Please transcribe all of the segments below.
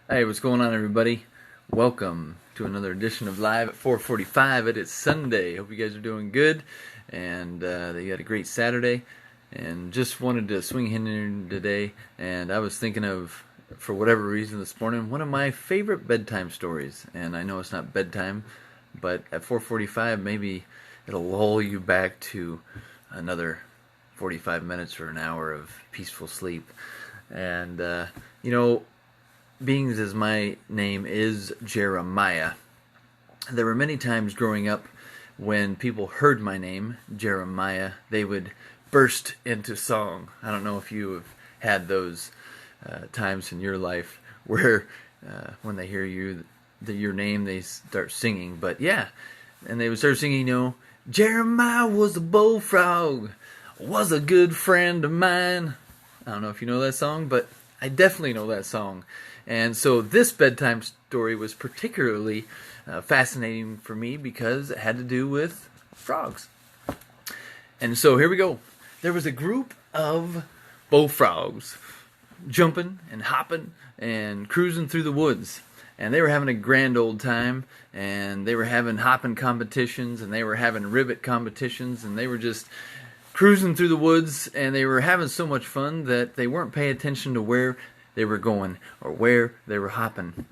Hey, what's going on, everybody? Welcome to another edition of Live at 4:45. It is Sunday. Hope you guys are doing good, and that you had a great Saturday. And just wanted to swing in here today, and I was thinking of, for whatever reason this morning, one of my favorite bedtime stories. And I know it's not bedtime, but at 4:45, maybe it'll lull you back to another 45 minutes or an hour of peaceful sleep. And you know. Being as my name is Jeremiah, there were many times growing up when people heard my name, Jeremiah, they would burst into song. I don't know if you have had those times in your life where when they hear your name, they start singing. But yeah, and they would start singing, Jeremiah was a bullfrog, was a good friend of mine. I don't know if you know that song, but I definitely know that song. And so this bedtime story was particularly fascinating for me because it had to do with frogs. And so here we go. There was a group of bullfrogs jumping and hopping and cruising through the woods. And they were having a grand old time, and they were having hopping competitions, and they were having ribbit competitions, and they were just cruising through the woods, and they were having so much fun that they weren't paying attention to where they were going or where they were hopping.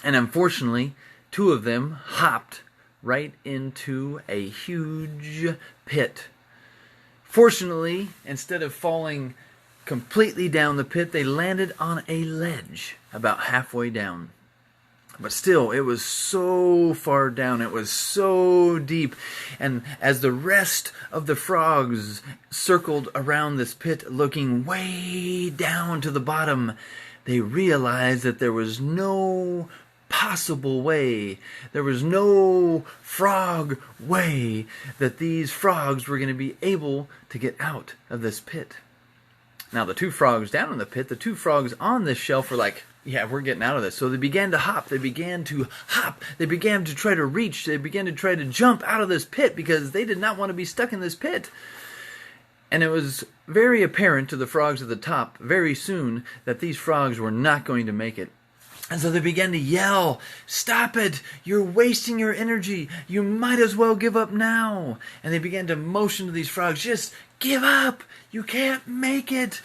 And unfortunately, two of them hopped right into a huge pit. Fortunately, instead of falling completely down the pit, they landed on a ledge about halfway down. But still, it was so far down, it was so deep. And as the rest of the frogs circled around this pit, looking way down to the bottom, they realized that there was no possible way, there was no frog way that these frogs were going to be able to get out of this pit. Now, the two frogs down in the pit, the two frogs on this shelf were like, yeah, we're getting out of this. So they began to hop. They began to try to reach. They began to try to jump out of this pit because they did not want to be stuck in this pit. And it was very apparent to the frogs at the top very soon that these frogs were not going to make it. And so they began to yell, "Stop it! You're wasting your energy. You might as well give up now." And they began to motion to these frogs, "Just give up. You can't make it."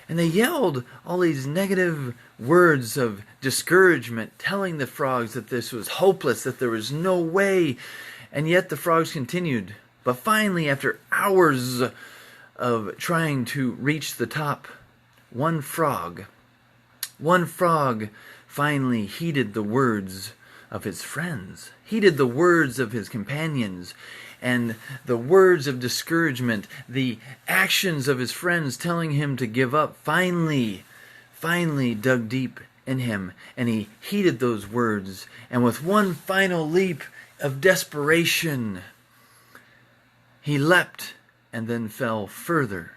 And they yelled all these negative words of discouragement, telling the frogs that this was hopeless, that there was no way. And yet the frogs continued. But finally, after hours of trying to reach the top, one frog finally heeded the words of his friends, heeded the words of his companions, and the words of discouragement, the actions of his friends telling him to give up, finally dug deep in him, and he heeded those words, and with one final leap of desperation, he leapt and then fell further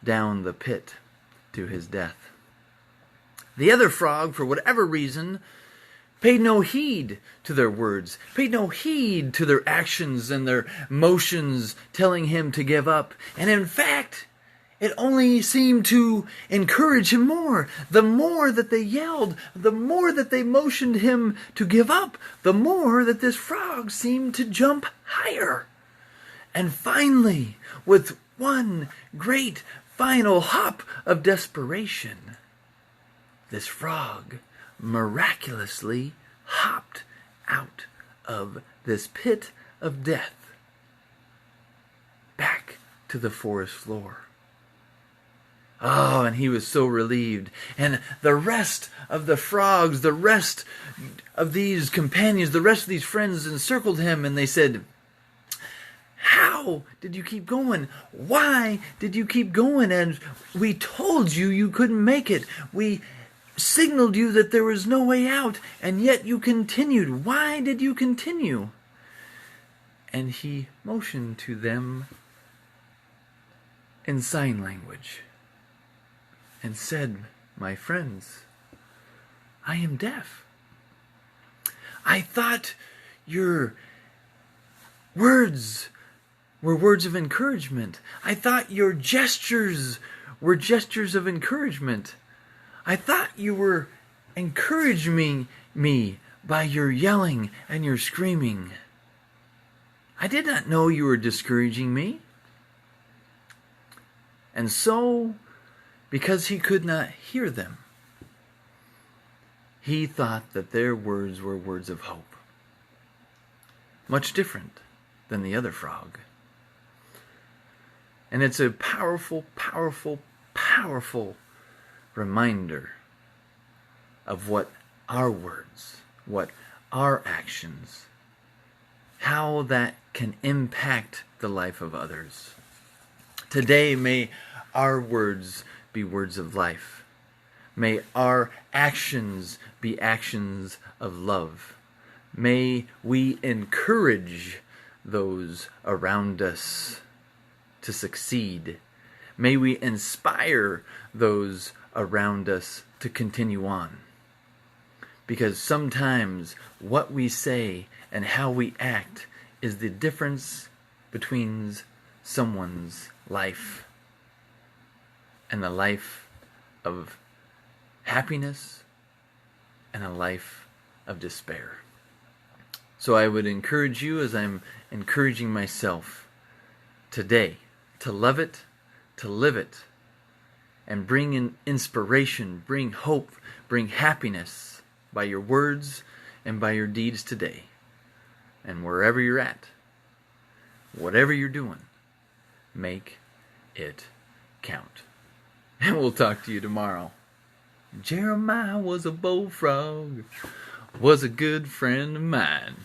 down the pit to his death. The other frog, for whatever reason, paid no heed to their words, paid no heed to their actions and their motions telling him to give up. And in fact, it only seemed to encourage him more. The more that they yelled, the more that they motioned him to give up, the more that this frog seemed to jump higher. And finally, with one great final hop of desperation, this frog miraculously hopped out of this pit of death back to the forest floor. Oh, and he was so relieved. And the rest of the frogs, the rest of these companions, the rest of these friends encircled him, and they said, "How did you keep going? Why did you keep going? And we told you you couldn't make it. We signaled you that there was no way out, and yet you continued. Why did you continue?" And he motioned to them in sign language and said, "My friends, I am deaf. I thought your words were words of encouragement. I thought your gestures were gestures of encouragement. I thought you were encouraging me by your yelling and your screaming. I did not know you were discouraging me. And so, because he could not hear them, he thought that their words were words of hope. Much different than the other frog. And it's a powerful, powerful, powerful reminder of what our words, what our actions, how that can impact the life of others. Today, may our words be words of life. May our actions be actions of love. May we encourage those around us to succeed. May we inspire those around us to continue on. Because sometimes what we say and how we act is the difference between someone's life and the life of happiness and a life of despair. So I would encourage you, as I'm encouraging myself today, to love it, to live it, and bring in inspiration, bring hope, bring happiness by your words and by your deeds today. And wherever you're at, whatever you're doing, make it count. And we'll talk to you tomorrow. Jeremiah was a bullfrog, was a good friend of mine.